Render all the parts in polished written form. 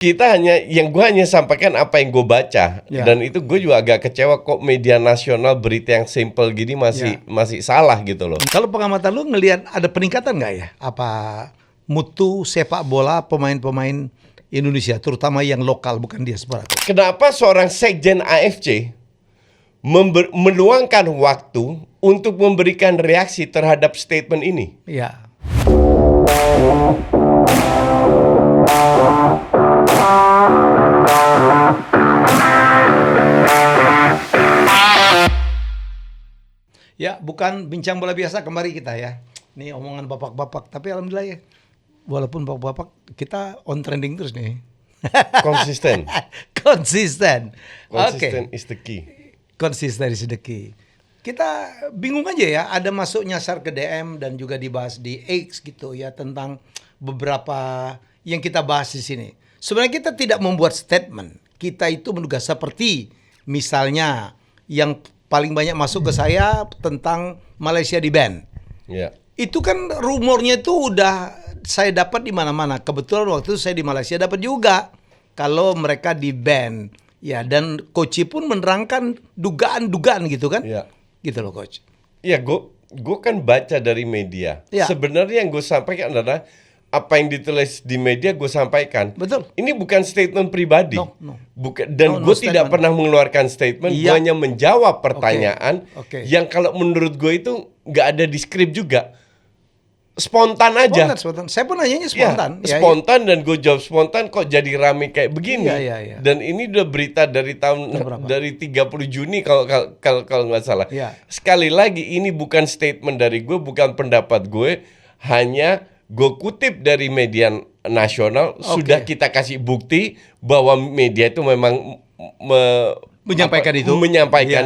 Gue hanya sampaikan apa yang gue baca, dan itu gue juga agak kecewa kok media nasional berita yang simple gini masih salah gitu loh. Kalau pengamatan lu ngelihat ada peningkatan nggak ya? Apa mutu sepak bola pemain-pemain Indonesia, terutama yang lokal bukan diaspora? Kenapa seorang sekjen AFC meluangkan waktu untuk memberikan reaksi terhadap statement ini? Ya. Ya, bukan bincang bola biasa kembali kita ya. Ini omongan bapak-bapak, tapi alhamdulillah ya. Walaupun bapak-bapak kita on trending terus nih. Konsisten. Konsisten. Konsisten is the key. Konsisten is the key. Kita bingung aja ya, ada masuk nyasar ke DM dan juga dibahas di X gitu ya tentang beberapa yang kita bahas di sini. Sebenarnya kita tidak membuat statement. Kita itu menduga seperti misalnya yang paling banyak masuk ke saya tentang Malaysia di ban. Ya. Itu kan rumornya itu udah saya dapat di mana-mana. Kebetulan waktu itu saya di Malaysia dapat juga kalau mereka di ban. Ya, dan coach pun menerangkan dugaan-dugaan gitu kan. Ya. Gitu loh coach. Ya, gue kan baca dari media. Ya. Sebenarnya yang gue sampaikan adalah apa yang ditulis di media gue sampaikan. Betul. Ini bukan statement pribadi. No. Dan gue tidak pernah mengeluarkan statement. Iya. Gue hanya menjawab pertanyaan Oke. yang kalau menurut gue itu nggak ada di skrip juga. Spontan aja. Spontan. Saya pun nanyanya spontan. Ya, spontan dan gue jawab spontan kok jadi rame kayak begini. Iya. Dan ini udah berita dari dari 30 Juni kalau nggak salah. Ya. Sekali lagi ini bukan statement dari gue, bukan pendapat gue, hanya gue kutip dari media nasional. Sudah kita kasih bukti bahwa media itu memang menyampaikan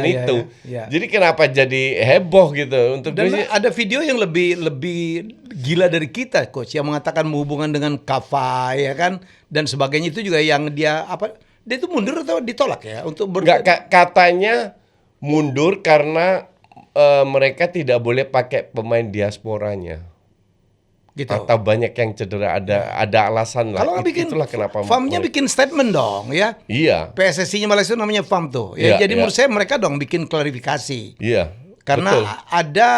itu. Ya. Jadi kenapa jadi heboh gitu untuk Dan ada video yang lebih gila dari kita coach yang mengatakan hubungan dengan Kafa ya kan dan sebagainya itu juga yang dia itu mundur atau ditolak ya untuk katanya mundur karena mereka tidak boleh pakai pemain diasporanya. Gitu. Atau banyak yang cedera, ada alasan lah. Kalau itulah kenapa FAM-nya bikin statement dong ya. Iya. PSSI-nya Malaysia namanya FAM tuh. Ya, jadi menurut saya mereka dong bikin klarifikasi. Iya. Karena betul. ada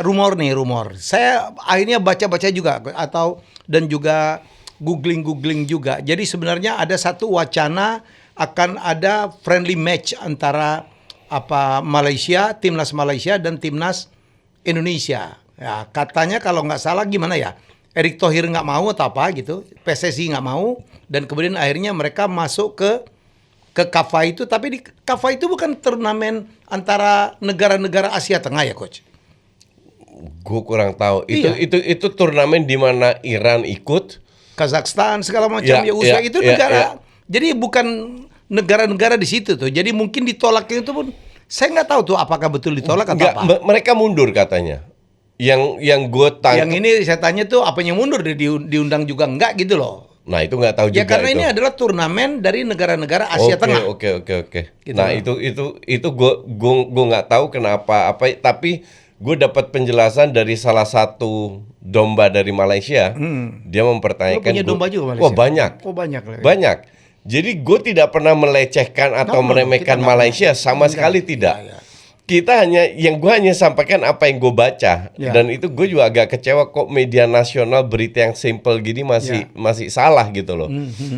rumor. Saya akhirnya baca-baca juga dan juga googling juga. Jadi sebenarnya ada satu wacana akan ada friendly match antara Malaysia, timnas Malaysia dan timnas Indonesia. Ya, katanya kalau nggak salah gimana ya? Erick Thohir nggak mau atau apa gitu, PSSI nggak mau, dan kemudian akhirnya mereka masuk ke KAFA itu, tapi di KAFA itu bukan turnamen antara negara-negara Asia Tengah ya coach? Gue kurang tahu. Iya. Itu turnamen di mana Iran ikut, Kazakhstan segala macam USA itu negara. Jadi bukan negara-negara di situ tuh. Jadi mungkin ditolaknya itu pun saya nggak tahu tuh apakah betul ditolak atau apa. Mereka mundur katanya. Yang gue tangkap. Yang ini saya tanya tuh apanya mundur diundang juga enggak gitu loh. Nah itu nggak tahu juga. Ya karena ini adalah turnamen dari negara-negara Asia Tengah. Oke. Gitu Nah itu gue nggak tahu kenapa tapi gue dapat penjelasan dari salah satu domba dari Malaysia. Dia mempertanyakan. Lo punya domba juga Malaysia? Wah banyak. Oh banyak. Banyak. Jadi gue tidak pernah melecehkan atau meremehkan Malaysia sama sekali tidak. Ya. Gue hanya sampaikan apa yang gue baca, dan itu gue juga agak kecewa kok media nasional berita yang simple gini masih salah gitu loh.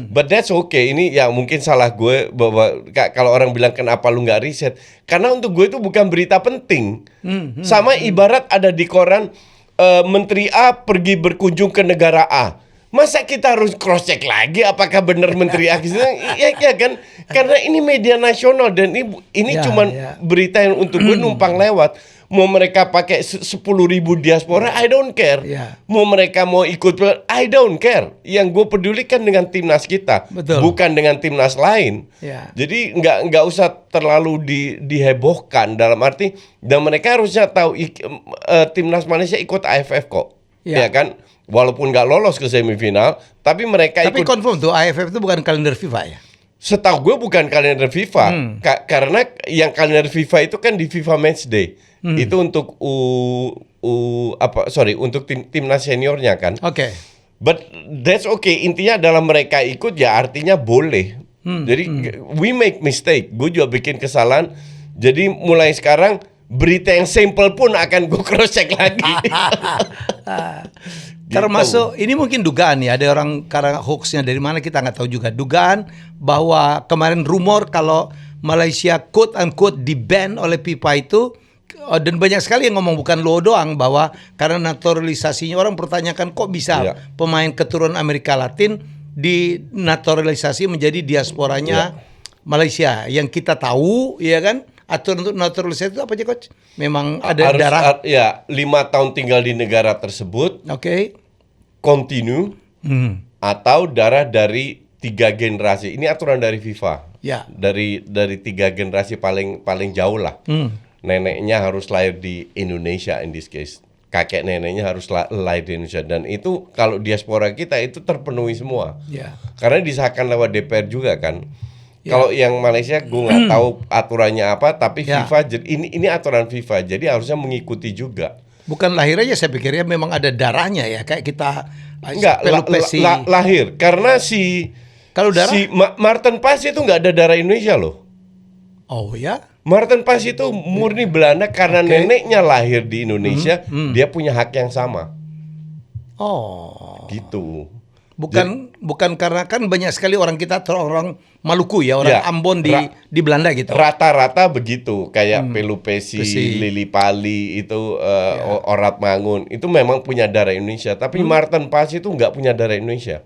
But that's okay. Ini ya mungkin salah gue bahwa kalau orang bilang kenapa lu nggak riset, karena untuk gue itu bukan berita penting. Sama ibarat ada di koran Menteri A pergi berkunjung ke negara A. Masa kita harus cross check lagi apakah benar Menteri A? Ya kan? Karena ini media nasional dan ini cuman berita yang untuk gue numpang lewat. Mau mereka pakai 10.000 diaspora, I don't care. Mau mereka mau ikut, I don't care. Yang gue pedulikan dengan timnas kita, bukan dengan timnas lain. Jadi nggak usah terlalu dihebohkan dalam arti, dan mereka harusnya tahu timnas Malaysia ikut AFF kok, ya kan? Walaupun nggak lolos ke semifinal, tapi mereka ikut. Tapi confirm tuh AFF itu bukan kalender FIFA ya? Setahu gue bukan kalender FIFA, karena yang kalender FIFA itu kan di FIFA Matchday. Itu untuk untuk timnas seniornya kan. Oke. But that's okay. Intinya adalah mereka ikut ya artinya boleh. Jadi we make mistake. Gue juga bikin kesalahan. Jadi mulai sekarang berita yang simple pun akan gue cross check lagi. Termasuk ini mungkin dugaan ya, ada orang karena hoaxnya dari mana kita nggak tahu juga. Dugaan bahwa kemarin rumor kalau Malaysia quote unquote di-ban oleh FIFA itu, dan banyak sekali yang ngomong, bukan lo doang, bahwa karena naturalisasinya, orang pertanyakan kok bisa pemain keturunan Amerika Latin dinaturalisasi menjadi diasporanya Malaysia. Yang kita tahu ya kan, aturan untuk naturalisasi itu apa aja coach? Memang ada harus, darah. 5 tahun tinggal di negara tersebut. Oke. Continue atau darah dari 3 generasi. Ini aturan dari FIFA. Ya. Dari 3 generasi paling jauh lah. Neneknya harus lahir di Indonesia in this case. Kakek neneknya harus lahir di Indonesia, dan itu kalau diaspora kita itu terpenuhi semua. Ya. Karena disahkan lewat DPR juga kan. Kalau yang Malaysia gue nggak tahu aturannya apa, tapi FIFA ini aturan FIFA, jadi harusnya mengikuti juga. Bukan lahir aja, saya pikirnya memang ada darahnya ya, kayak kita Enggak, lahir karena kalau darah Martin Paes itu nggak ada darah Indonesia loh. Oh ya? Martin Paes itu murni Belanda karena neneknya lahir di Indonesia, dia punya hak yang sama. Oh. Gitu. Bukan karena kan banyak sekali orang kita, orang Maluku ya, orang Ambon di Belanda gitu. Rata-rata begitu, kayak Pelupesi, Lili Pali itu Orat Mangun itu memang punya darah Indonesia, tapi Martin Paes itu nggak punya darah Indonesia.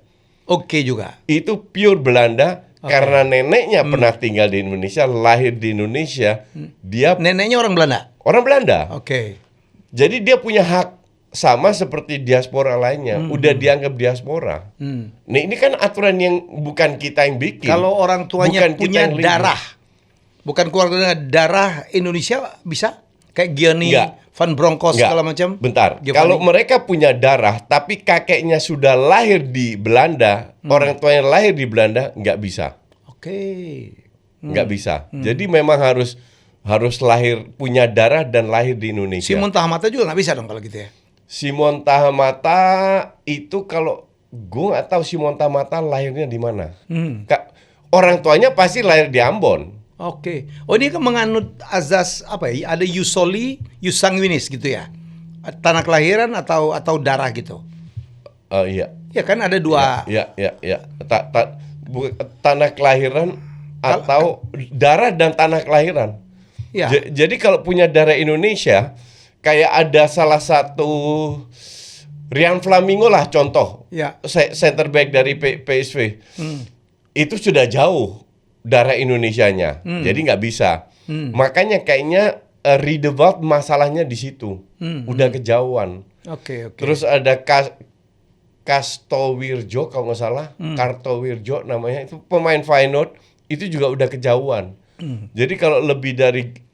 Oke juga. Itu pure Belanda karena neneknya pernah tinggal di Indonesia, lahir di Indonesia, dia neneknya orang Belanda. Orang Belanda. Oke. Jadi dia punya hak sama seperti diaspora lainnya, udah dianggap diaspora. Nah ini kan aturan yang bukan kita yang bikin. Kalau orang tuanya punya darah, bukan keluarga darah Indonesia, bisa kayak Gianni Van Bronckhorst segala macam. Bentar, kalau mereka punya darah tapi kakeknya sudah lahir di Belanda, orang tuanya lahir di Belanda, nggak bisa. Nggak bisa. Jadi memang harus lahir, punya darah dan lahir di Indonesia. Simon Tahamata juga nggak bisa dong kalau gitu ya. Simon Tahamata itu kalau gue nggak tahu Simon Tahamata lahirnya di mana. Orang tuanya pasti lahir di Ambon. Oke. Oh ini kan menganut azas apa ya? Ada jus soli, jus sanguinis gitu ya. Tanah kelahiran atau darah gitu. Iya. Ya kan ada dua. Iya. Tanah kelahiran atau darah dan tanah kelahiran. Ya. Jadi kalau punya darah Indonesia, kayak ada salah satu Rian Flamingo lah contoh, center back dari PSV, itu sudah jauh darah Indonesianya, jadi nggak bisa. Makanya kayaknya Riedewald masalahnya di situ, udah kejauhan. Oke. Terus ada Kartowirjo kalau nggak salah, Kartowirjo namanya, itu pemain Feyenoord, itu juga udah kejauhan. Jadi kalau lebih dari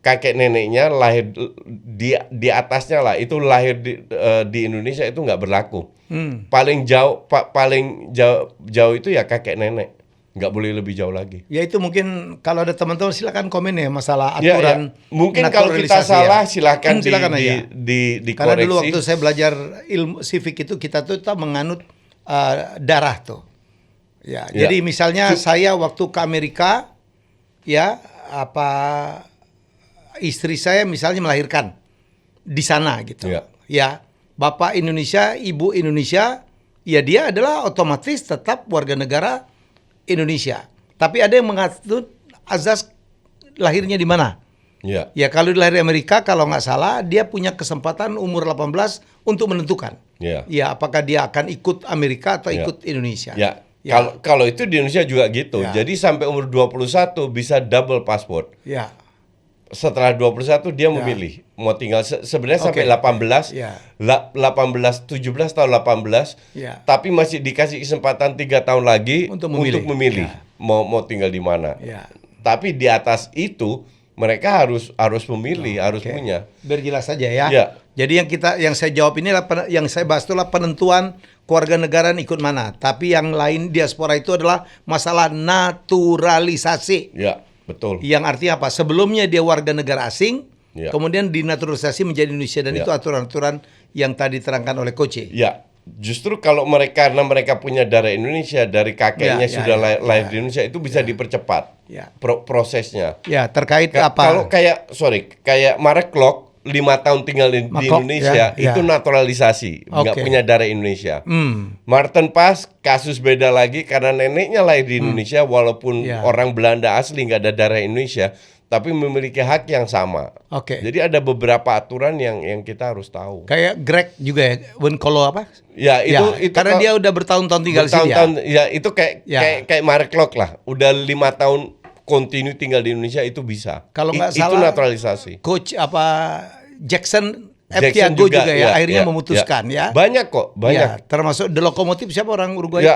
kakek neneknya lahir di atasnya lah, itu lahir di Indonesia itu nggak berlaku. Paling jauh itu ya kakek nenek, nggak boleh lebih jauh lagi. Ya itu mungkin kalau ada teman-teman silakan komen ya masalah aturan. Mungkin kalau kita salah silakan dikoreksi. Karena dulu waktu saya belajar ilmu civic itu kita tuh menganut darah tuh. Ya, jadi misalnya saya waktu ke Amerika ya istri saya misalnya melahirkan di sana gitu. Ya, bapak Indonesia, ibu Indonesia, ya dia adalah otomatis tetap warga negara Indonesia. Tapi ada yang mengatur azas lahirnya di mana. Ya kalau lahir di Amerika kalau nggak salah dia punya kesempatan umur 18 untuk menentukan. Ya apakah dia akan ikut Amerika atau ikut Indonesia. Kalau itu di Indonesia juga gitu. Jadi sampai umur 21 bisa double passport. Setelah 21 dia memilih mau tinggal sebenarnya sampai 18, 17 atau 18, tapi masih dikasih kesempatan 3 tahun lagi untuk memilih mau tinggal di mana. Tapi di atas itu mereka harus memilih, harus punya. Biar jelas saja ya. Jadi yang saya jawab ini yang saya bahas itulah penentuan keluarga negara ikut mana. Tapi yang lain diaspora itu adalah masalah naturalisasi. Betul. Yang artinya apa? Sebelumnya dia warga negara asing, kemudian dinaturalisasi menjadi Indonesia, dan itu aturan-aturan yang tadi terangkan oleh Coach. Justru kalau karena mereka punya darah Indonesia, dari kakeknya sudah lahir di Indonesia, itu bisa dipercepat prosesnya. Ya, terkait Kalau kayak Marek Klok 5 tahun tinggal di Indonesia, itu naturalisasi, nggak punya darah Indonesia. Martin Pas kasus beda lagi karena neneknya lahir di Indonesia, walaupun orang Belanda asli nggak ada darah Indonesia, tapi memiliki hak yang sama. Jadi ada beberapa aturan yang kita harus tahu. Kayak Greg juga ya, Winkolo apa? Ya itu karena dia udah bertahun-tahun tinggal di sini. Ya itu kayak Marek Klok lah, udah 5 tahun kontinu tinggal di Indonesia, itu bisa. Kalau nggak salah, itu naturalisasi. Coach Jackson Tiago juga ya, akhirnya memutuskan ya. Banyak kok, banyak. Ya, termasuk The Lokomotif, siapa orang Uruguay?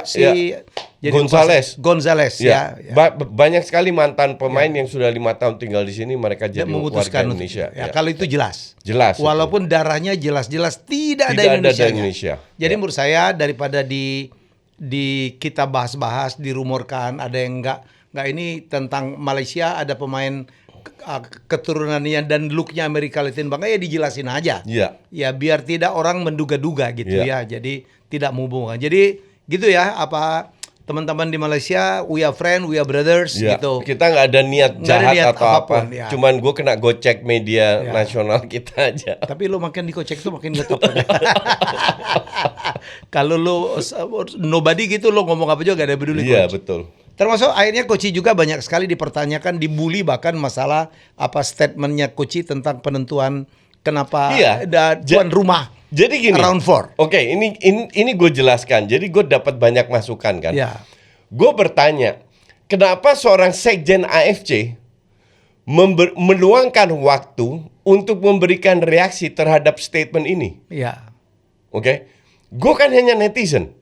Gonzales ya. Banyak sekali mantan pemain yang sudah 5 tahun tinggal di sini, mereka jadi warga Indonesia. Kalau itu jelas. itu. Walaupun darahnya jelas-jelas tidak ada Indonesia. Jadi menurut saya daripada di kita bahas-bahas, dirumorkan, ada yang enggak ini tentang Malaysia, ada pemain keturunannya dan looknya Amerika Latin banget, ya dijelasin aja. Ya biar tidak orang menduga-duga gitu ya. Jadi tidak menghubungkan. Jadi gitu ya, teman-teman di Malaysia, we are friend, we are brothers gitu. Kita nggak ada niat jahat atau apapun, apa. Cuman gue kena gocek media nasional kita aja. Tapi lo makin dikocek tuh makin ngetop. Kalau lo nobody gitu, lo ngomong apa juga gak ada peduli. Iya, betul. Termasuk akhirnya Koci juga banyak sekali dipertanyakan, dibully, bahkan masalah statementnya Koci tentang penentuan kenapa tuan rumah. Jadi gini, round 4. Oke, ini gue jelaskan. Jadi gue dapat banyak masukan kan. Gue bertanya, kenapa seorang sekjen AFC meluangkan waktu untuk memberikan reaksi terhadap statement ini? Oke. Gue kan hanya netizen.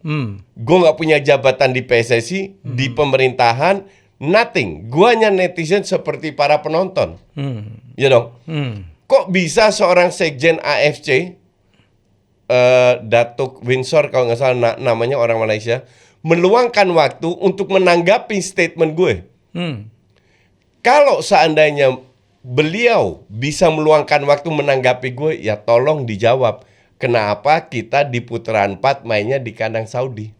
Gue nggak punya jabatan di PSSI, di pemerintahan, nothing. Gue hanya netizen seperti para penonton. Ya dong. Kok bisa seorang sekjen AFC, Datuk Windsor kalau nggak salah namanya, orang Malaysia, meluangkan waktu untuk menanggapi statement gue? Kalau seandainya beliau bisa meluangkan waktu menanggapi gue, ya tolong dijawab. Kenapa kita di putaran 4 mainnya di kandang Saudi?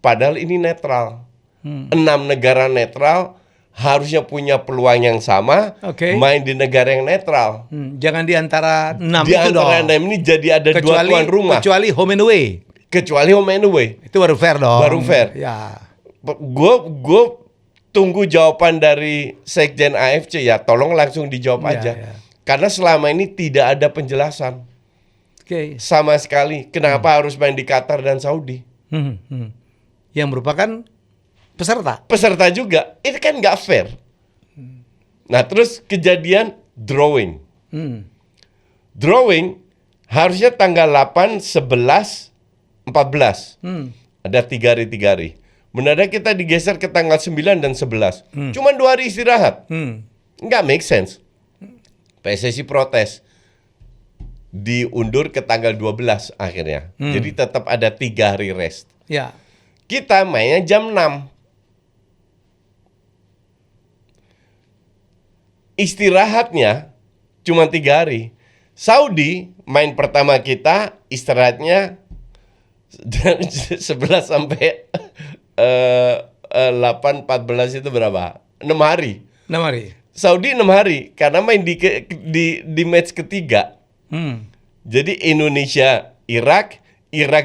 Padahal ini netral. 6 negara netral harusnya punya peluang yang sama, main di negara yang netral. Jangan di antara 6 di itu dong. Di antara 6 ini jadi ada 2 tuan rumah. Kecuali home and away. Kecuali home and away. Itu baru fair dong. Baru fair. Ya. Gue tunggu jawaban dari Sekjen AFC, ya tolong langsung dijawab aja. Karena selama ini tidak ada penjelasan. Sama sekali. Kenapa harus main di Qatar dan Saudi? Yang merupakan peserta. Peserta juga. Itu kan nggak fair. Nah terus kejadian drawing. Drawing harusnya tanggal 8, 11, 14. Ada 3 hari. Mendadak kita digeser ke tanggal 9 dan 11. Cuman 2 hari istirahat. Nggak make sense. PSSI protes. Diundur ke tanggal 12 akhirnya. Jadi tetap ada 3 hari rest. Kita mainnya jam 6. Istirahatnya cuma 3 hari. Saudi main pertama kita istirahatnya 11 sampai 8, 14 itu berapa? 6 hari. 6 hari. Saudi 6 hari karena main di match ketiga. Jadi Indonesia, Irak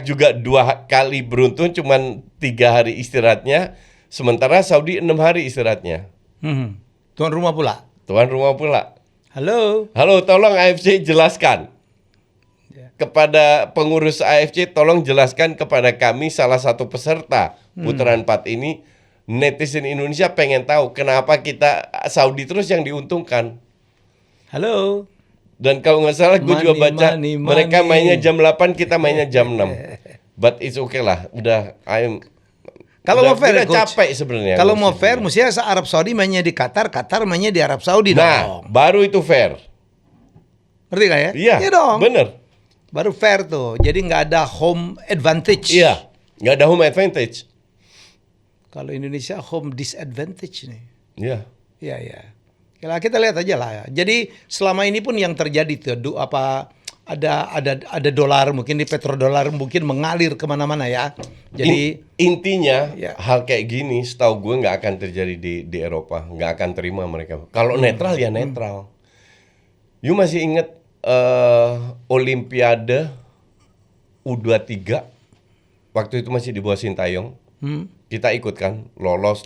juga 2 kali beruntun, cuman 3 hari istirahatnya. Sementara Saudi 6 hari istirahatnya. Tuan rumah pula. Halo, tolong AFC jelaskan. Kepada pengurus AFC, tolong jelaskan kepada kami, salah satu peserta putaran 4 ini. Netizen Indonesia pengen tahu kenapa kita Saudi terus yang diuntungkan. Halo. Dan kalau nggak salah gue juga baca mereka mainnya jam 8, kita mainnya jam 6. But it's okay lah. Udah kalau mau fair, capek sebenarnya. Kalau mau fair, mestinya Arab Saudi mainnya di Qatar, Qatar mainnya di Arab Saudi dong. Nah, baru itu fair. Ngerti gak ya? Iya dong. Bener. Baru fair tuh. Jadi nggak ada home advantage. Iya, nggak ada home advantage. Kalau Indonesia home disadvantage nih. Iya. Iya. Kita lihat aja lah ya. Jadi selama ini pun yang terjadi tuh ada dolar, mungkin di petrodolar mungkin mengalir kemana-mana ya. Jadi intinya ya. hal kayak gini setahu gue nggak akan terjadi di Eropa, nggak akan terima mereka. Kalau netral ya netral. You masih inget Olimpiade U23 waktu itu masih di bawah Sintayong. Kita ikut kan, lolos.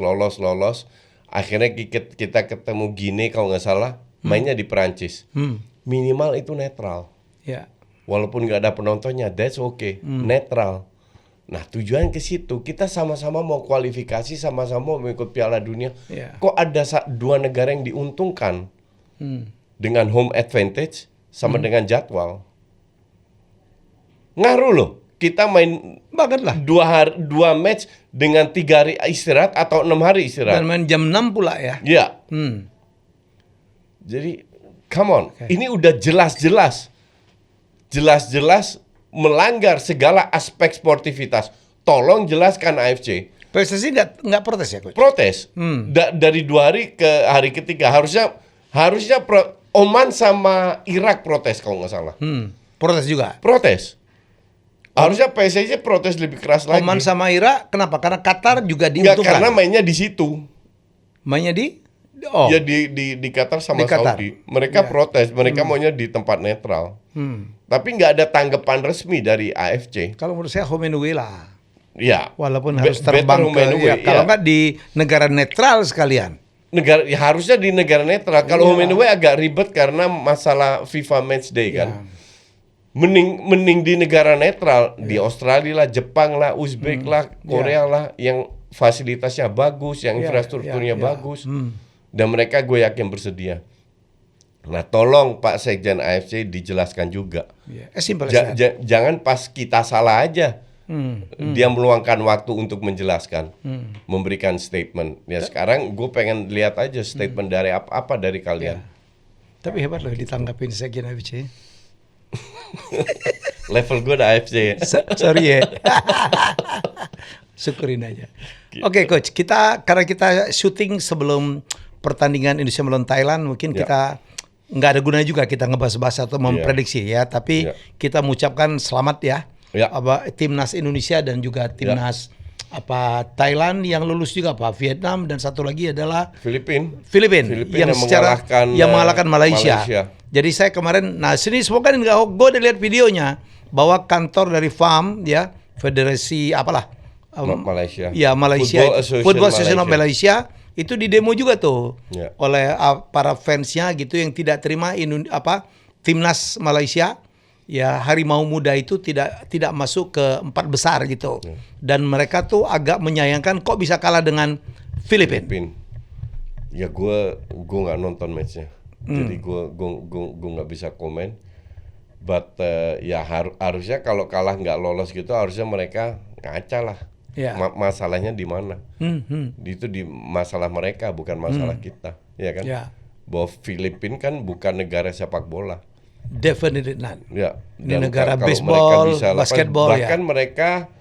Akhirnya kita ketemu Gine kalau nggak salah, mainnya di Perancis. Minimal itu netral. Ya. Walaupun nggak ada penontonnya, that's okay, netral. Nah tujuan ke situ, kita sama-sama mau kualifikasi, sama-sama mau ikut Piala Dunia. Ya. Kok ada dua negara yang diuntungkan dengan home advantage sama dengan jadwal? Ngaruh loh. Kita main banget lah 2 match dengan 3 hari istirahat atau 6 hari istirahat. dan main jam 6 pula ya. Ya. Jadi come on, ini udah jelas-jelas melanggar segala aspek sportivitas. Tolong jelaskan AFC. PSSI nggak protes ya, Coach? Protes. Dari 2 hari ke hari ketiga harusnya Oman sama Irak protes kalau nggak salah. Protes juga. Protes. Harusnya PSSI protes lebih keras lagi. Oman sama Irak kenapa? Karena Qatar juga Nggak, diuntungkan. karena mainnya di situ. Mainnya di Ya di Qatar sama Di Qatar. Saudi. Mereka protes, mereka maunya di tempat netral. Tapi nggak ada tanggapan resmi dari AFC. Kalau menurut saya home and away lah. Ya. Walaupun harus better terbang home and away, kalau ya. nggak di negara netral sekalian. Harusnya di negara netral. Kalau home and away agak ribet karena masalah FIFA Match Day kan. Mending di negara netral, di Australia lah, Jepang lah, Uzbek lah, Korea lah, yang fasilitasnya bagus, yang infrastrukturnya bagus, dan mereka gue yakin bersedia. Nah, tolong Pak Sekjen AFC dijelaskan juga. Simple Jangan pas kita salah aja, dia meluangkan waktu untuk menjelaskan, memberikan statement. Ya sekarang gue pengen lihat aja statement dari apa dari kalian. Tapi hebat loh ditanggapin Sekjen AFC. Level gue udah AFC ya. Sorry ya. Syukurin aja. Oke, Coach, karena kita syuting sebelum pertandingan Indonesia melawan Thailand, mungkin kita nggak ada gunanya juga kita ngebahas-bahas atau memprediksi ya, tapi kita mengucapkan selamat ya. Timnas Indonesia dan juga timnas Thailand yang lulus juga Vietnam, dan satu lagi adalah Filipina yang mengalahkan Malaysia. Jadi saya kemarin, sini semua kan gue udah lihat videonya bahwa kantor dari FAM ya, Federasi Malaysia. Ya, Malaysia. Football Association of Malaysia itu di demo juga tuh oleh para fansnya gitu yang tidak terima timnas Malaysia. Ya, Harimau Muda itu tidak masuk ke 4 besar gitu. Dan mereka tuh agak menyayangkan kok bisa kalah dengan Filipina. Ya gue nggak nonton matchnya. Jadi gue nggak bisa komen. But ya harusnya kalau kalah nggak lolos gitu harusnya mereka ngaca lah. Masalahnya di mana? Itu di masalah mereka, bukan masalah kita, ya kan? Bahwa Filipina kan bukan negara sepak bola. Definitely not. Ya. Ini negara baseball, basketball. Bahkan mereka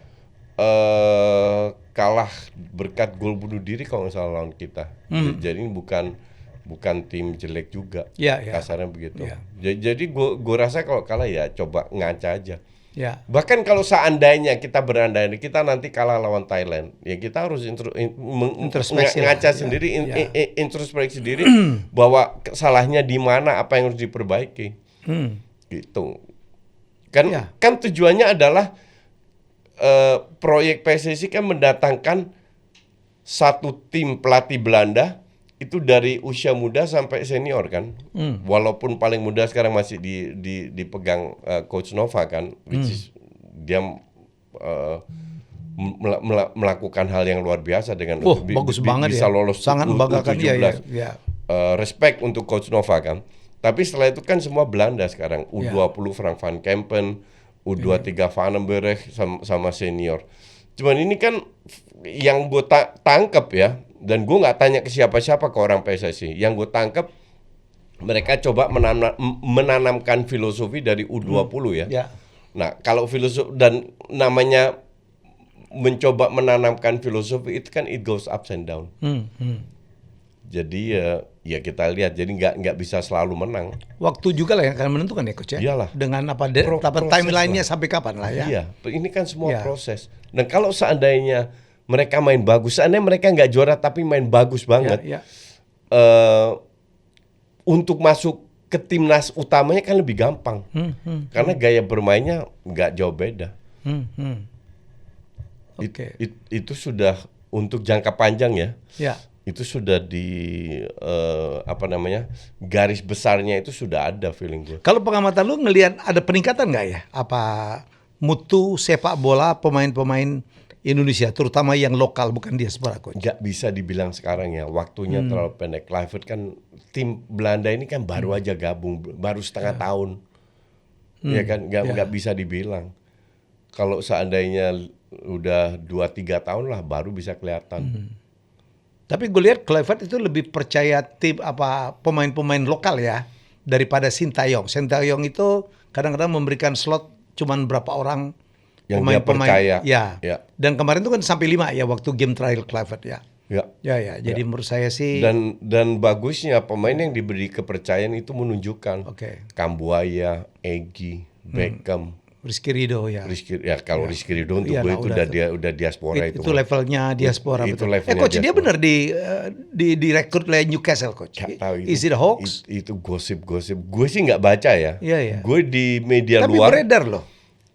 kalah berkat gol bunuh diri kalau nggak salah lawan kita. Jadi ini bukan tim jelek juga, kasarnya begitu. Jadi gue rasa kalau kalah ya coba ngaca aja. Bahkan kalau seandainya kita berandai kita nanti kalah lawan Thailand, ya kita harus introspeksi ngaca sendiri, introspeksi diri bahwa salahnya di mana, apa yang harus diperbaiki. Gitu. Kan tujuannya adalah proyek PSSI kan mendatangkan satu tim pelatih Belanda itu dari usia muda sampai senior kan. Walaupun paling muda sekarang masih dipegang Coach Nova kan, which is dia melakukan hal yang luar biasa dengan bagus banget bisa lolos sangat membanggakan U17. Respect untuk Coach Nova kan. Tapi setelah itu kan semua Belanda sekarang. U20 Frank van Kempen, U23 Vanenberg sama senior. Cuman ini kan yang gue tangkep ya, dan gue nggak tanya ke siapa-siapa ke orang PSSI. Yang gue tangkep mereka coba menanamkan filosofi dari U20 ya. Nah kalau filosofi dan namanya mencoba menanamkan filosofi itu kan it goes ups and down. Jadi ya kita lihat. Jadi nggak bisa selalu menang. Waktu juga lah yang akan menentukan ya coach ya. Iyalah. Dengan Proses timelinenya lah. sampai kapan lah ya. Iya, ini kan semua Ya. proses. Dan kalau seandainya mereka main bagus, seandainya mereka nggak juara tapi main bagus banget, Ya. untuk masuk ke timnas utamanya kan lebih gampang. Karena gaya bermainnya nggak jauh beda. Oke. Itu sudah untuk jangka panjang ya. Ya. Itu sudah di garis besarnya itu sudah ada feeling gue. Kalau pengamatan lu ngelihat ada peningkatan nggak ya? Apa mutu sepak bola pemain-pemain Indonesia, terutama yang lokal, bukan diaspora coach? Nggak bisa dibilang sekarang ya, waktunya terlalu pendek. Kluivert kan tim Belanda ini kan baru aja gabung, baru setengah tahun, ya kan nggak bisa dibilang. Kalau seandainya udah 2-3 tahun lah baru bisa kelihatan. Tapi gue lihat Kluivert itu lebih percaya tim pemain-pemain lokal ya daripada Sintayong. Sintayong itu kadang-kadang memberikan slot cuman berapa orang Yang dia percaya. Ya. Ya. Dan kemarin itu kan sampai 5 ya waktu game trial Kluivert ya. Ya. Ya. Jadi menurut saya sih Dan bagusnya pemain yang diberi kepercayaan itu menunjukkan. Oke. Kambuaya, Egy, Beckham, Rizky Ridho ya. Rizky Ridho untuk Iya gue lah, itu udah diaspora itu. Itu levelnya diaspora. Itu betul. levelnya Coach dia diaspora. benar direkrut oleh Newcastle coach. Gak tahu itu. Is it a hoax? Itu gosip-gosip. Gue sih nggak baca ya. Iya. Gue di media Tapi luar, beredar loh.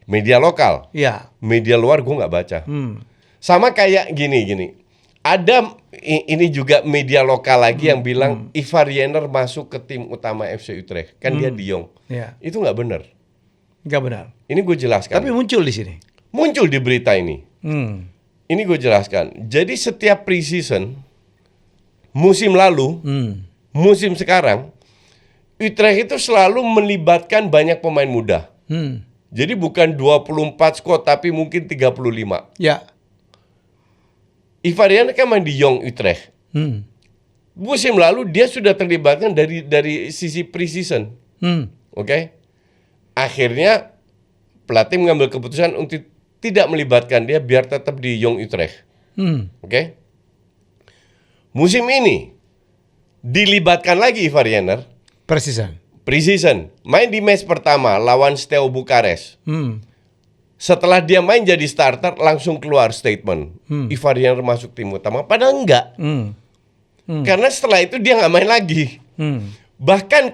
media lokal, Ya. media luar gue nggak baca. Sama kayak gini. Ada ini juga media lokal lagi yang bilang Ivar Jenner masuk ke tim utama FC Utrecht. Kan dia di Jong. Ya. Itu nggak benar. Nggak benar. Ini gue jelaskan. Tapi muncul di sini. Muncul di berita ini. Ini gue jelaskan. Jadi setiap pre-season musim lalu, musim sekarang, Utrecht itu selalu melibatkan banyak pemain muda. Jadi bukan 24 squad tapi mungkin 35. Ya. Ivar Jenner kan main di Jong Utrecht. Musim lalu dia sudah terlibatkan dari sisi pre-season. Oke? Akhirnya pelatih mengambil keputusan untuk tidak melibatkan dia biar tetap di Jong Utrecht. Oke? Musim ini dilibatkan lagi Ivar Jenner. Pre-season. Main di match pertama lawan Steaua Bukares. Setelah dia main jadi starter langsung keluar statement. Ivar Jenner masuk tim utama. Padahal enggak. Karena setelah itu dia nggak main lagi. Bahkan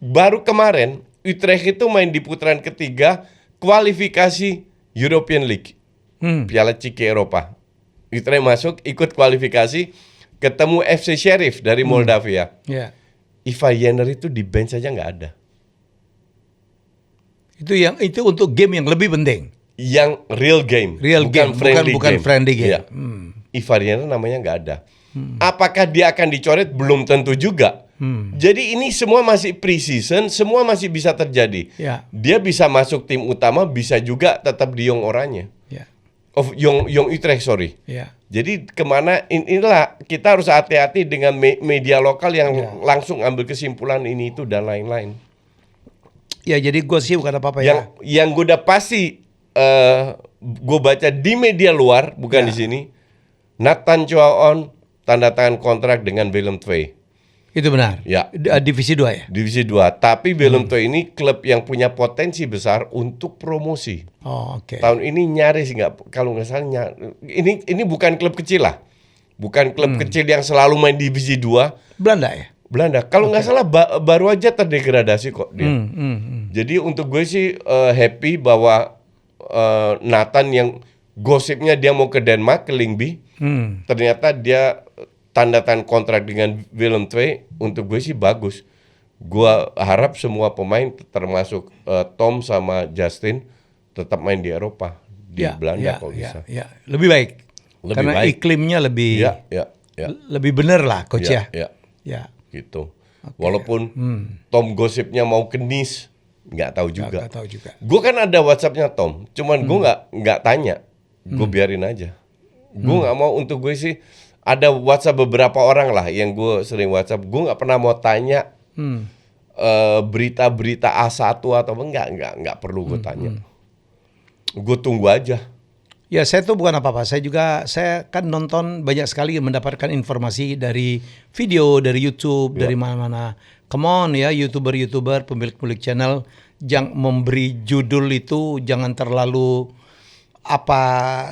baru kemarin Utrecht itu main di putaran ketiga kualifikasi European League. Piala Ciki Eropa. Utrecht masuk ikut kualifikasi ketemu FC Sheriff dari Moldavia. Ya. Ivar Jenner itu di bench aja nggak ada. Itu untuk game yang lebih penting. Yang real game. Bukan friendly game. Ya. Ivar Jenner namanya nggak ada. Apakah dia akan dicoret? Belum tentu juga. Jadi ini semua masih pre-season, semua masih bisa terjadi. Ya. Dia bisa masuk tim utama, bisa juga tetap di Jong Oranje. Ya. Jong Utrecht, sorry. Ya. Jadi inilah kita harus hati-hati dengan media lokal yang langsung ambil kesimpulan ini itu dan lain-lain. Ya jadi gue sih bukan apa-apa ya. Yang gue udah pasti gue baca di media luar, bukan di sini. Nathan Choaon tanda tangan kontrak dengan Willem II. Itu benar. Ya. Divisi 2 ya. Divisi 2. Tapi Willem II ini klub yang punya potensi besar untuk promosi. Oh, oke. Tahun ini nyaris nggak, kalau nggak salah ini bukan klub kecil lah. Bukan klub kecil yang selalu main divisi 2. Belanda ya. Belanda. Kalau nggak salah baru aja terdegradasi kok dia. Jadi untuk gue sih happy bahwa Nathan yang gosipnya dia mau ke Denmark, ke Lyngby, ternyata dia tanda tangan kontrak dengan Willem II. Untuk gue sih bagus. Gue harap semua pemain termasuk Tom sama Justin tetap main di Eropa, di Belanda kalau bisa. Ya. Lebih baik. Karena baik. Iklimnya lebih lebih benar lah coach ya. Ya. Gitu. Walaupun Tom gosipnya mau ke Nice, nggak tahu juga. Nggak tahu juga. Gue kan ada WhatsAppnya Tom, cuman gue nggak tanya, gue biarin aja. Gue nggak mau, untuk gue sih ada WhatsApp beberapa orang lah yang gue sering WhatsApp. Gue nggak pernah mau tanya berita-berita A1 atau nggak perlu gue tanya. Gue tunggu aja. Ya saya tuh bukan apa-apa. Saya kan nonton banyak sekali mendapatkan informasi dari video, dari YouTube, dari mana-mana. Come on ya, YouTuber, pemilik channel, jangan memberi judul itu jangan terlalu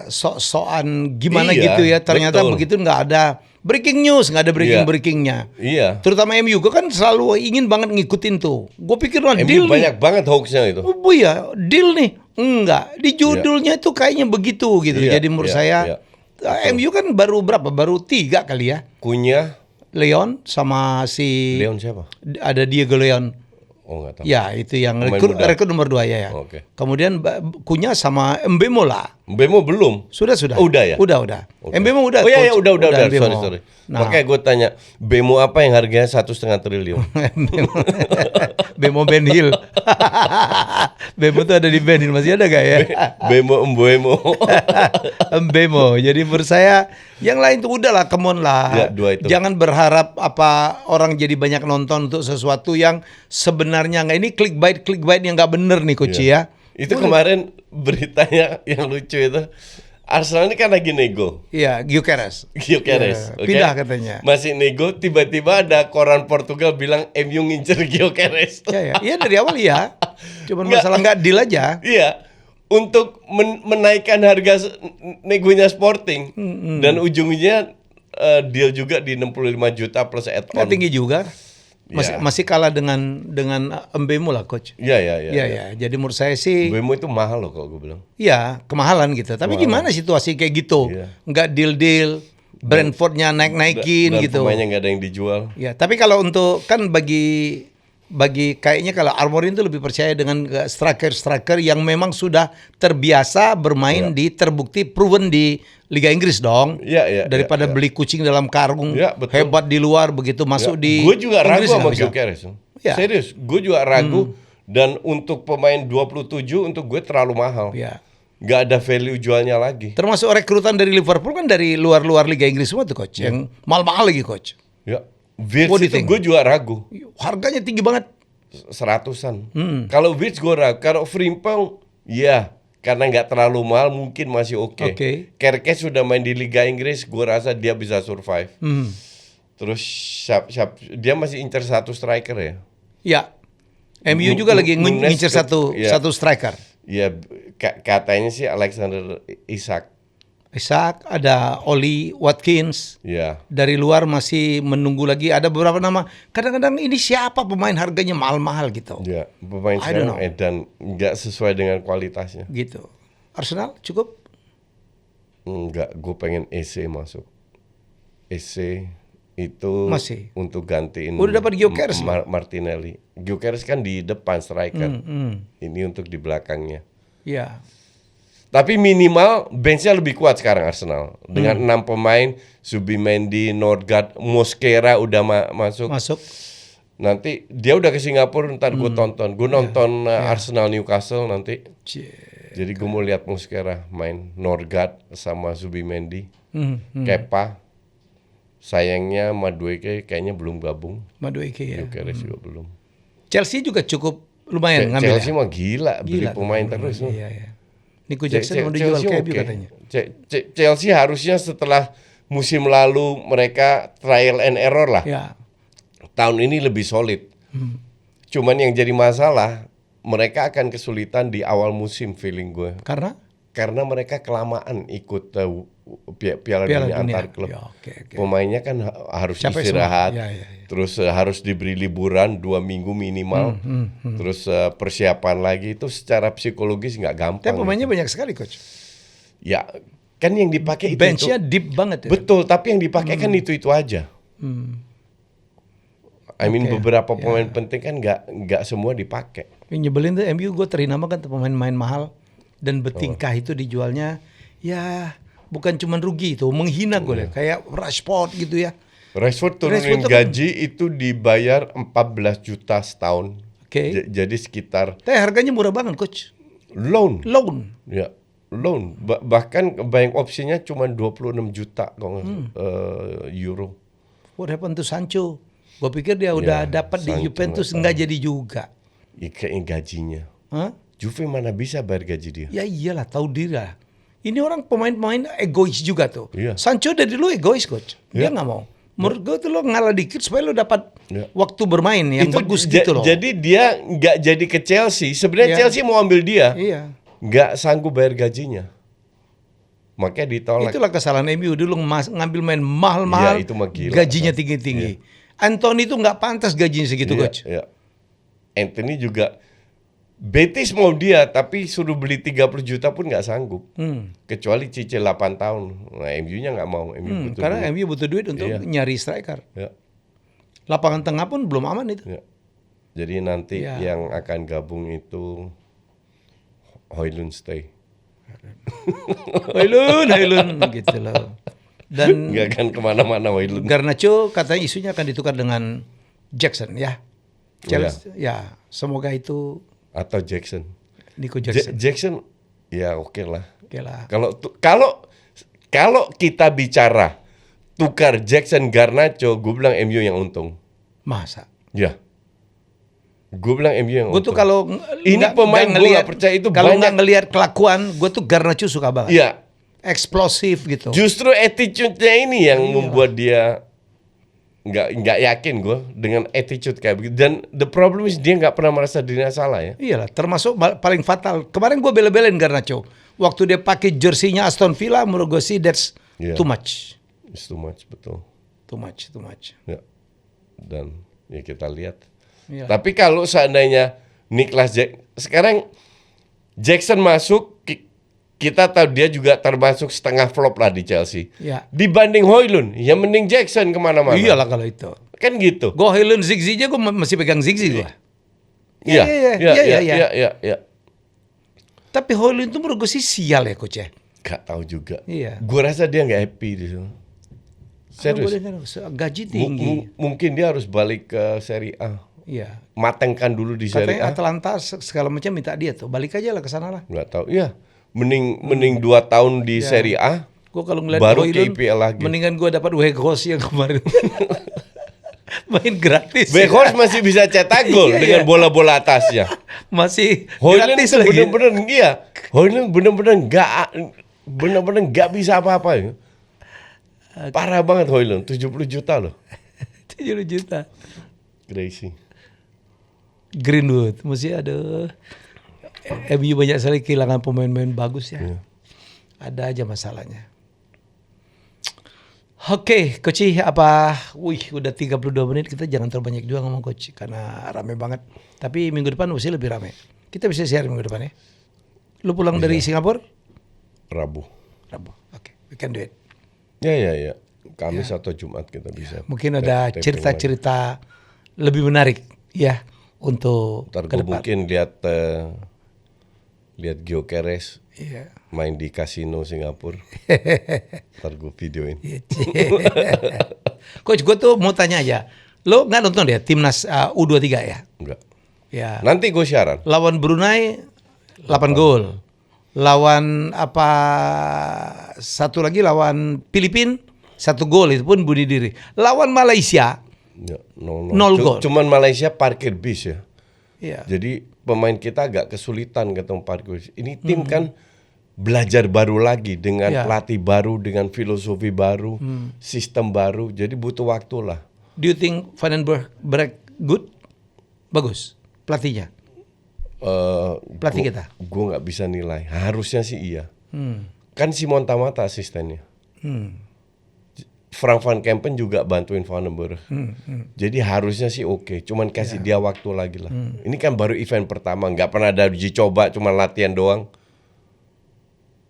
sok-sokan gimana Iya, gitu ya. Ternyata betul. begitu nggak ada breaking news, nggak ada breakingnya. Iya. Terutama MU, gue kan selalu ingin banget ngikutin tuh. Gue pikir MU deal nih. banyak banget hoaxnya itu. Oh ya, deal nih. Enggak, di judulnya itu kayaknya begitu gitu. Iya, Jadi menurut iya, saya MU kan baru berapa? Baru 3 kali ya. Kunya Leon sama si Leon siapa? ada Diego Leon. Oh nggak tahu. Ya, itu yang Pemain rekor, muda. rekor nomor 2 ya. Oke. Kemudian Kunya sama Mbemo lah. Bemo belum. Sudah. Oh, udah ya? Udah. Oke. Mbemo udah. Oh iya, coach. udah. Mbemo. Sorry. Nah, Makanya gue tanya, Bemo apa yang harganya 1,5 triliun? Bemo Ben Hill. Bemo tuh ada di Ben Hill, masih ada gak ya? Bemo. Bemo. Jadi menurut saya yang lain tuh udahlah, come on lah. Ya, 2 itu. Jangan berharap apa orang jadi banyak nonton untuk sesuatu yang sebenarnya nggak. Ini clickbait yang nggak bener nih coach ya. Itu kemarin beritanya yang lucu itu. Arsenal ini kan lagi nego. Iya, Gyökeres. Gyökeres, Iya, oke? pindah katanya. Masih nego, tiba-tiba ada koran Portugal bilang MU ngincer Gyökeres. Iya dari awal ya. Cuman Nggak. masalah nggak deal aja. Iya, untuk menaikkan harga negonya Sporting dan ujungnya deal juga di 65 juta plus Nggak add-on. tinggi juga. Ya. Masih kalah dengan Mbemo lah coach. Iya. Iya. Jadi menurut saya sih Bemo itu mahal loh kalau gue bilang. ya kemahalan gitu. Tapi gimana situasi kayak gitu? Iya. Nggak deal. Brentfordnya naik-naikin Dan gitu. pemainnya nggak ada yang dijual. Ya, tapi kalau untuk kan bagi kayaknya kalau Armorin itu lebih percaya dengan striker yang memang sudah terbiasa bermain di terbukti proven di Liga Inggris dong. Iya. Daripada beli kucing dalam karung, Ya, betul. hebat di luar begitu masuk di Gue juga ragu Inggris sama nggak bisa. Gyökeres. Ya. Serius, gue juga ragu. Dan untuk pemain 27 untuk gue terlalu mahal. Ya. Nggak ada value jualnya lagi. Termasuk rekrutan dari Liverpool kan dari luar Liga Inggris semua tuh coach, yang mahal-mahal lagi coach. Ya, Wirtz What do you itu think? gue juga ragu. Harganya tinggi banget. 100-an. Kalau Wirtz gue ragu. Kalau Frimpong, ya karena nggak terlalu mahal mungkin masih oke. Oke. Kerkez sudah main di Liga Inggris, gue rasa dia bisa survive. Terus dia masih incer satu striker ya. Ya. MU juga lagi Nunes ngincer ya. satu striker. Ya katanya sih Alexander Isak. Isaac, ada Oli Watkins. Ya. Dari luar masih menunggu lagi. Ada beberapa nama. Kadang-kadang ini siapa pemain harganya mahal-mahal gitu. Ya, pemain I don't sekarang know. edan nggak sesuai dengan kualitasnya. Gitu. Arsenal cukup? Enggak, gue pengen EC masuk. EC itu Masih? untuk gantiin Udah dapat Gyökeres Martinelli. Gyökeres kan di depan striker. Ini untuk di belakangnya. Ya. Tapi minimal benchnya lebih kuat sekarang Arsenal. Dengan 6 pemain, Subimendi, Nordgaard, Mosquera udah masuk. Masuk. Nanti dia udah ke Singapura, ntar gue tonton. Gue nonton Arsenal Newcastle nanti. Jadi gue mau lihat Mosquera main, Nordgaard sama Subimendi, Kepa. Sayangnya Madueke kayaknya belum gabung. Madueke ya. Gyökeres juga belum. Chelsea juga cukup lumayan ngambil Chelsea ya. mah gila beli pemain terus. Iya. Nico Jackson mau dijual ke MU katanya. Chelsea harusnya setelah musim lalu mereka trial and error lah. Ya. Tahun ini lebih solid. Cuman yang jadi masalah mereka akan kesulitan di awal musim feeling gue. Karena mereka kelamaan ikut Piala Dunia antar klub. Ya, oke. Pemainnya kan harus Capek istirahat. semua. Ya. Terus harus diberi liburan 2 minggu minimal. Terus persiapan lagi itu secara psikologis nggak gampang. Tapi pemainnya banyak sekali coach. Ya kan yang dipakai itu. Benchnya deep banget ya. Betul, tapi yang dipakai kan itu aja. Beberapa pemain penting kan nggak semua dipakai. Yang nyebelin tuh MU gue terhina banget pemain-pemain mahal dan bertingkah itu dijualnya ya bukan cuma rugi itu, menghina gue kayak Rashford gitu ya. Rashford turunin gaji itu dibayar 14 juta setahun. Oke. Jadi sekitar Tapi harganya murah banget coach. loan. Ya. Loan. Bahkan buying opsinya cuma 26 juta euro. What happened to Sancho? Gue pikir dia udah dapat di Sancho Juventus, nggak jadi juga. Kayaknya gajinya. Hah? Juve mana bisa bayar gaji dia? Ya iyalah, tahu diri lah. Ini orang pemain-pemain egois juga tuh. Iya. Sancho dari dulu egois coach. Dia Iya. nggak mau. Menurut gue tuh lo ngalah dikit supaya lo dapat Iya. waktu bermain yang bagus gitu loh. Jadi dia nggak jadi ke Chelsea. Sebenarnya Iya. Chelsea mau ambil dia, Iya. nggak sanggup bayar gajinya. Makanya ditolak. Itulah kesalahan MU dulu ngambil main mahal-mahal, Iya, itu mah gila. gajinya tinggi-tinggi. Anthony itu nggak pantas gajinya segitu Iya, coach. iya. Anthony juga Betis mau dia tapi suruh beli 30 juta pun nggak sanggup. Kecuali cicil 8 tahun. Nah, MU-nya nggak mau. MU butuh Karena duit. MU butuh duit untuk Iya. nyari striker. Ya, Lapangan tengah pun belum aman itu. ya. Jadi nanti Iya. yang akan gabung itu Højlund stay. Hailun gitu loh. Dan Nggak akan kemana-mana Højlund. Garnacho katanya isunya akan ditukar dengan Jackson ya. Chelsea, ya semoga itu Atau Jackson. Nico Jackson. Jackson ya oke lah. Oke lah. Kalau kita bicara tukar Jackson Garnacho, gue bilang MU yang untung. Masa? Ya. Gue bilang MU yang Gue tuh untung. kalau Ini pemain gue nggak percaya itu kalau banyak. nggak ngelihat kelakuan, gue tuh Garnacho suka banget. Iya. Eksplosif gitu. Justru attitude-nya ini yang Iya. membuat dia nggak yakin gue dengan attitude kayak begitu. Dan the problem is dia nggak pernah merasa dirinya salah ya. Iyalah, termasuk paling fatal. Kemarin gue bela-belain Garnacho. Waktu dia pakai jersinya Aston Villa, menurut gue sih that's Iya. too much. It's too much, betul. Too much. Ya. Dan ya kita lihat. Iya. Tapi kalau seandainya sekarang Jackson masuk, kita tahu dia juga termasuk setengah flop lah di Chelsea. Ya. Dibanding Højlund, ya mending Jackson kemana-mana. Iyalah kalau itu. Kan gitu. Gue Hailun Zigzi aja gue masih pegang Zigzi gue. Iya, Iya. iya. Tapi Højlund itu menurut gue sih sial ya coach ya. Gak tahu juga. Iya. Gue rasa dia nggak happy di situ. Serius. Gaji tinggi. Mungkin dia harus balik ke Serie A. Iya. Matengkan dulu di Serie Katanya A. Atalanta segala macam minta dia tuh. Balik aja lah ke sana lah. Nggak tahu. Iya. Mending 2 tahun di Serie A. Gue kalau ngeliat Baru ke Højlund, IPL lagi. mendingan gue dapat Weghorst yang kemarin. Main gratis. Weghorst masih bisa cetak gol Iya, dengan iya. bola-bola atasnya. Masih Højlund gratis itu lagi. bener-bener iya. Højlund bener-bener nggak bisa apa-apa ya. Parah banget Højlund, 70 juta loh. 70 juta. Crazy. Greenwood. Mesti ada. MU banyak sekali kehilangan pemain-pemain bagus ya. Iya. Ada aja masalahnya. Oke, Coach, apa? Wih, udah 32 menit. Kita jangan terlalu banyak juga ngomong Coach karena rame banget. Tapi minggu depan mesti lebih rame. Kita bisa share minggu depan ya. Lu pulang dari Singapura? Rabu. Rabu. Oke, we can do it. Ya. Kamis atau Jumat kita bisa. Mungkin ada taping lagi. cerita-cerita lebih menarik ya untuk Ntar ke gue depan. mungkin lihat Gyökeres Iya. main di kasino Singapura. Ntar gue videoin. Iya, Coach, gue tuh mau tanya aja. Lo nggak nonton ya timnas U23 ya? Enggak. Ya. Nanti gue siaran. Lawan Brunei 8 gol. Lawan satu lagi lawan Filipina 1 gol, itu pun bunuh diri. Lawan Malaysia Ya, 0 gol. Cuman Malaysia parkir bis ya. ya. Jadi pemain kita agak kesulitan ketemu parkir bis. Ini tim kan belajar baru lagi dengan Ya. pelatih baru, dengan filosofi baru, sistem baru. Jadi butuh waktu lah. Do you think Van den Berg good? Bagus pelatihnya. Pelatih kita. Gue nggak bisa nilai. Harusnya sih iya. Kan Simon Tamata asistennya. Frank van Kempen juga bantuin Van den Berg. Jadi harusnya sih oke. Cuman kasih dia waktu lagi lah. Ini kan baru event pertama, nggak pernah ada uji coba, cuma latihan doang.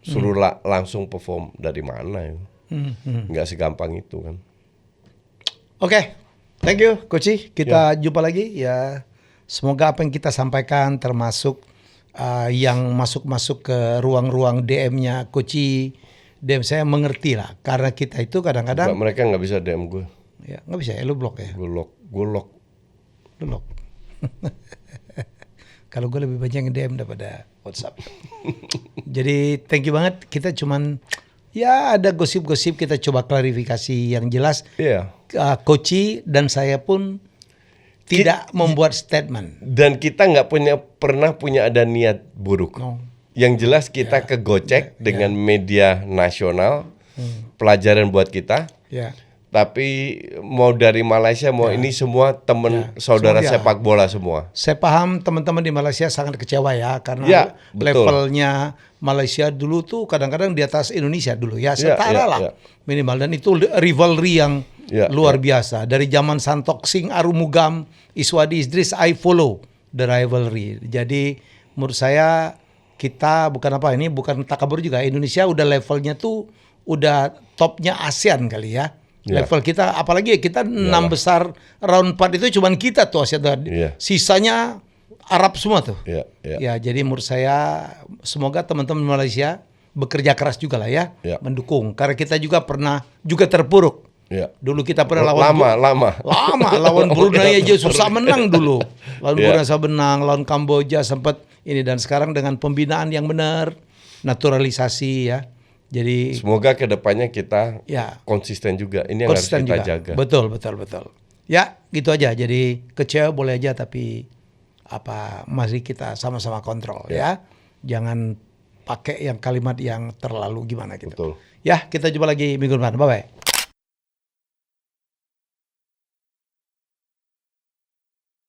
Suruh langsung perform dari mana ya? Nggak segampang itu kan. Oke, thank you Coach. Kita jumpa lagi ya. Semoga apa yang kita sampaikan termasuk yang masuk ke ruang-ruang DM-nya Coach, DM saya mengerti lah. Karena kita itu kadang-kadang Mereka nggak bisa DM gue. ya nggak bisa ya, lu blok ya. Gue lock. Lu blok. Kalau gue lebih banyak yang DM daripada WhatsApp. Jadi thank you banget. Kita cuman ya ada gosip-gosip, kita coba klarifikasi yang jelas. Iya. Coach dan saya pun tidak membuat statement. Dan kita nggak pernah punya ada niat buruk. No. Yang jelas kita kegocek dengan media nasional, pelajaran buat kita. Ya. Tapi mau dari Malaysia, mau ini semua teman saudara Semua sepak bola semua. Saya paham teman-teman di Malaysia sangat kecewa ya karena betul. levelnya Malaysia dulu tuh kadang-kadang di atas Indonesia dulu ya, setara lah minimal, dan itu rivalry yang luar biasa dari zaman Santokh Singh, Arumugam, Iswadi Idris. I follow the rivalry. Jadi menurut saya kita bukan takabur juga, Indonesia udah levelnya tuh udah topnya ASEAN kali ya. Level kita, apalagi kita 6 besar round 4 itu cuman kita tuh ASEAN. Sisanya Arab semua tuh. Ya, jadi menurut saya semoga teman-teman Malaysia bekerja keras juga lah ya, mendukung. Karena kita juga pernah terpuruk. Dulu kita pernah lawan Brunei aja susah menang dulu. Lawan Brunei susah menang, lawan Kamboja sempat ini, dan sekarang dengan pembinaan yang benar, naturalisasi ya. Jadi semoga kedepannya kita konsisten juga. Ini yang harus kita jaga. Betul. Ya, gitu aja. Jadi kecewa boleh aja, tapi mari kita sama-sama kontrol ya. Jangan pakai yang kalimat yang terlalu gimana gitu. Betul. Ya, kita jumpa lagi minggu depan. Bye bye.